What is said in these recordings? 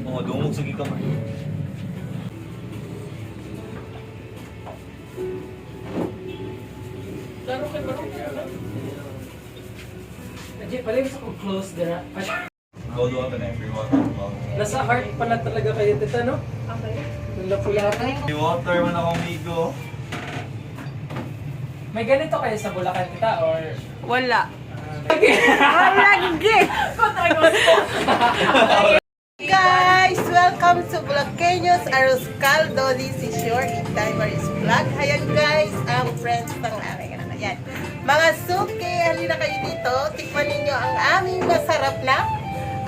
Oo, dumog sa gikamay. Laro ka ba? Ajay, paling sa kong close dira. Go do na everyone. Nasa heart pala talaga kayo dito, no? Okay. Nalapulakan. May water man akong migo. May ganito kayo sa Bulacan kita or... Wala. Wala gigi. Guys, welcome to Bulaqueños Arroz Caldo. This is your Intimaries Vlog. Ayan guys, ang friends ng aming anak. Ayan. Mga suki, halina kayo dito. Tikman ninyo ang aming masarap na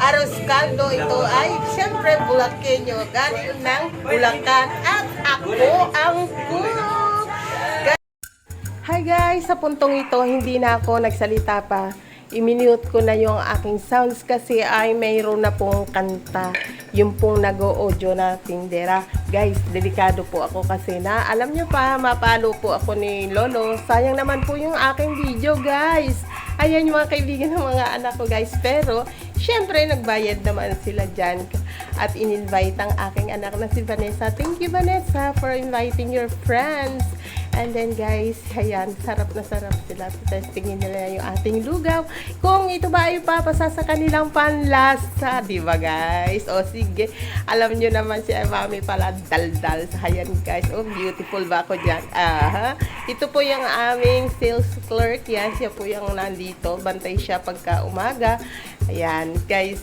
Arroz Caldo. Ito ay siyempre Bulaqueño. Galing ng Bulacan. At ako ang cook. Hi guys, sa puntong ito, hindi na ako nagsalita pa. I-mute ko na yung aking sounds kasi ay mayroon na pong kanta. Yung pong nag-o-audio na tindera. Guys, delikado po ako kasi na alam nyo pa, mapalo po ako ni Lolo. Sayang naman po yung aking video guys. Ayan yung mga kaibigan ng mga anak ko guys. Pero, syempre nagbayad naman sila dyan. At in-invite ang aking anak na si Vanessa. Thank you Vanessa for inviting your friends. And then guys, ayan, sarap na sarap sila. Testingin nila yung ating lugaw. Kung ito ba ay papasa sa kanilang panlasa, di ba guys? O sige, alam nyo naman si Mami pala daldal. Ayan guys, oh beautiful ba ako dyan? Aha. Ito po yung aming sales clerk. Yan, siya po yung nandito. Bantay siya pagka umaga. Ayan guys,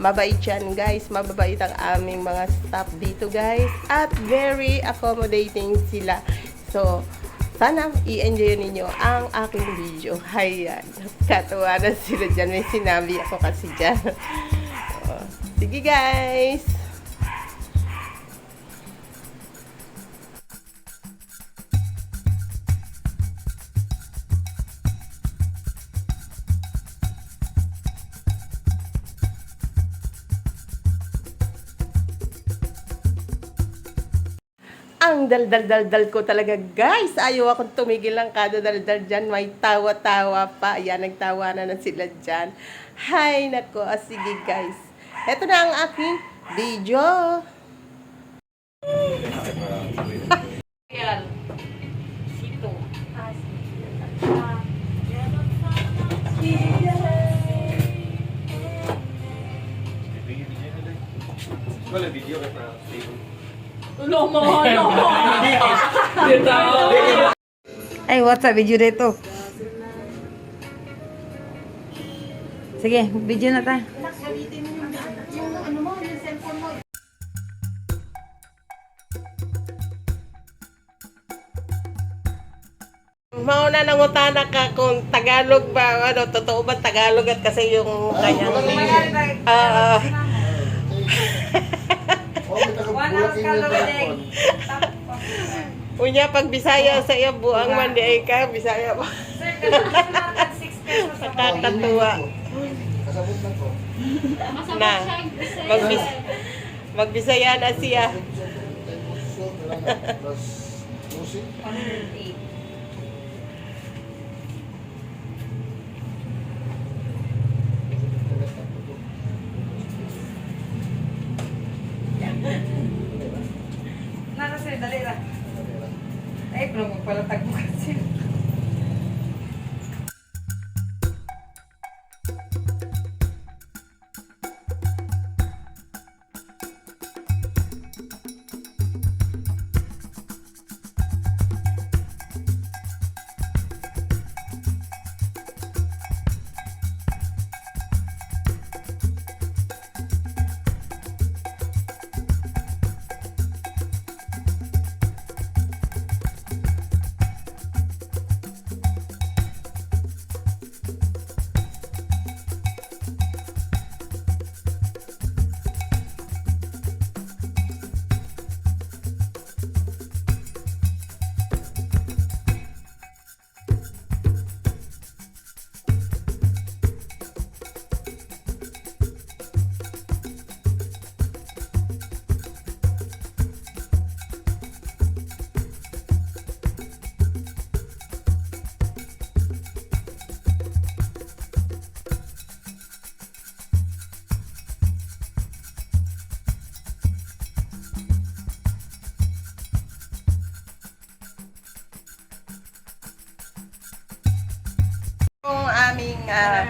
mabait yan guys. Mababait ang aming mga staff dito guys. At very accommodating sila. So, sana i-enjoy ninyo ang aking video. Ayan. Katuwa na sila dyan. May sinabi ako kasi dyan. Sige guys. Ang dal-dal-dal-dal ko talaga, guys. Ayaw akong tumigil lang kada dal-dal dyan. May tawa-tawa pa. Ayan, nagtawanan na sila dyan. Hay, nako. Sige, guys. Ito na ang aking video. Sito. Wala video kay para stable. Ay, what's up? Video dito. Sige, video na tayo. Mauna nangutana ka kung Tagalog ba, ano, totoo ba Tagalog at kasi yung kanyang unya pag Bisaya sa iya buang man di ay ka Bisaya ba. Nakakatuwa. Na magbisaya na siya. Nakasay, dali ra. Ay, pero magpalatag mo kasi.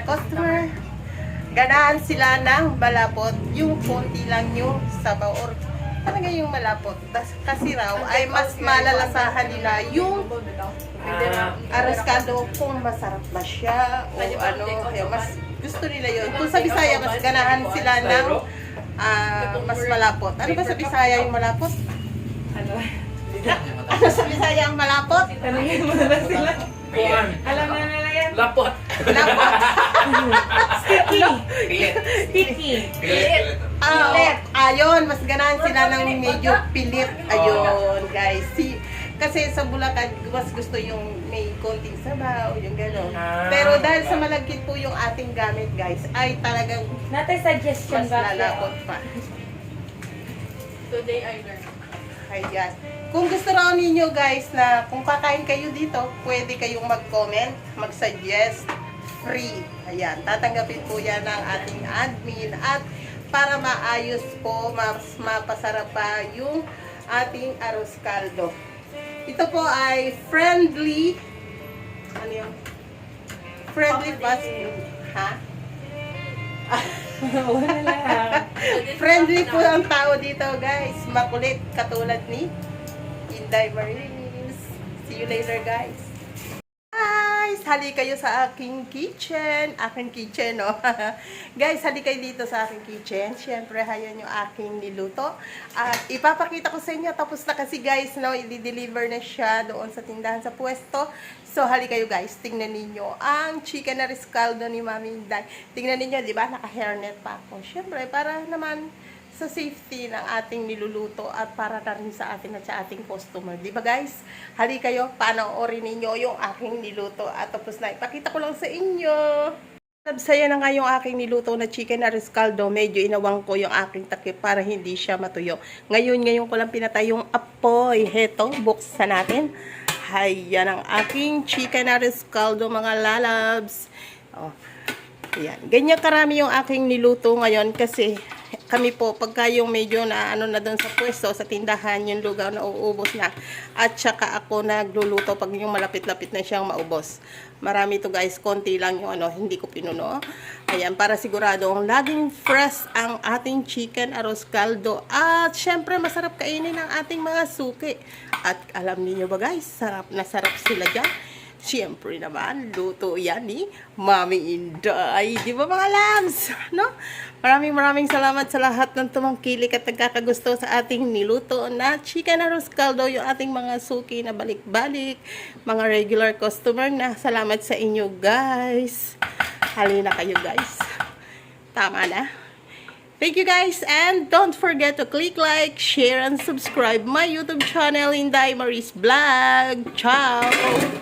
customer, ganahan sila ng malapot. Yung konti lang yung sabaw or talaga yung malapot. Kasi raw ay mas malalasahan nila yung arroz caldo kung masarap ba siya o ano. Kaya mas gusto nila yun. Kung sa Bisaya, mas ganahan sila ng mas malapot. Ano ba sa Bisaya yung malapot? Ano? Ano sa Bisaya ang malapot? Ano yun? Wala sila. Kuwan. Alam na nila yan. Lapot. Malapot. Sticky. Pilit. Sticky. Pilit. Ayun, mas ganahan sila ng medyo pilit. Ayun, guys. Kasi sa Bulacan, mas gusto yung may konting sabaw, yung gano'n. Pero dahil sa malagkit po yung ating gamit, guys, ay talagang Natay suggestion mas ba? lalapot pa. Today I learned. Ayan. Kung gusto raw ninyo, guys, na kung kakain kayo dito, pwede kayong mag-comment, mag-suggest, free. Ayan, tatanggapin po yan ng ating admin at para maayos po, mas mapasarap pa yung ating arroz caldo. Ito po ay friendly, ano yung friendly fast food. Ha? Wala lang. Friendly po ang tao dito, guys. Makulit, katulad ni Inday Marines. See you later, guys. Guys, hali kayo sa aking kitchen. Aking kitchen, no? Guys, hali kayo dito sa aking kitchen. Siyempre, hayan yung aking niluto. At ipapakita ko sa inyo. Tapos na kasi, guys, no? I-deliver na siya doon sa tindahan sa pwesto. So, hali kayo, guys. Tingnan ninyo ang chicken na riscaldo ni Mami Inday. Tingnan ninyo, di ba? Naka-hairnet pa ako. Siyempre, para naman sa safety ng ating niluluto at para na rin sa atin at sa ating customer. Di ba, guys? Hali kayo, panoorin ninyo yung aking niluto. At tapos na, ipakita ko lang sa inyo. Saya na nga yung aking niluto na chicken na riscaldo. Medyo inawang ko yung aking takip para hindi siya matuyo. Ngayon ko lang pinatay yung apoy. Heto, buksan natin. Ayan ang aking chicken na riscaldo, mga lalabs. Oh, ayan. Ganyan karami yung aking niluto ngayon kasi kami po, pagka yung medyo na ano na doon sa pwesto, sa tindahan, yung lugaw na uubos na. At saka ako nagluluto pag yung malapit-lapit na siyang maubos. Marami to, guys, konti lang yung ano, hindi ko pinuno. Ayan, para siguradong laging fresh ang ating chicken arroz caldo. At syempre, masarap kainin ng ating mga suki. At alam niyo ba, guys, sarap na sarap sila dyan. Siyempre naman, luto yan ni Mami Inday. Di ba, mga lambs? No? Maraming salamat sa lahat ng tumangkilik at nagkakagusto sa ating niluto na chicken arroz caldo, yung ating mga suki na balik-balik, mga regular customer na. Salamat sa inyo, guys. Halina kayo, guys. Tama na. Thank you, guys, and don't forget to click like, share, and subscribe my YouTube channel, Inday Marie's Vlog. Ciao!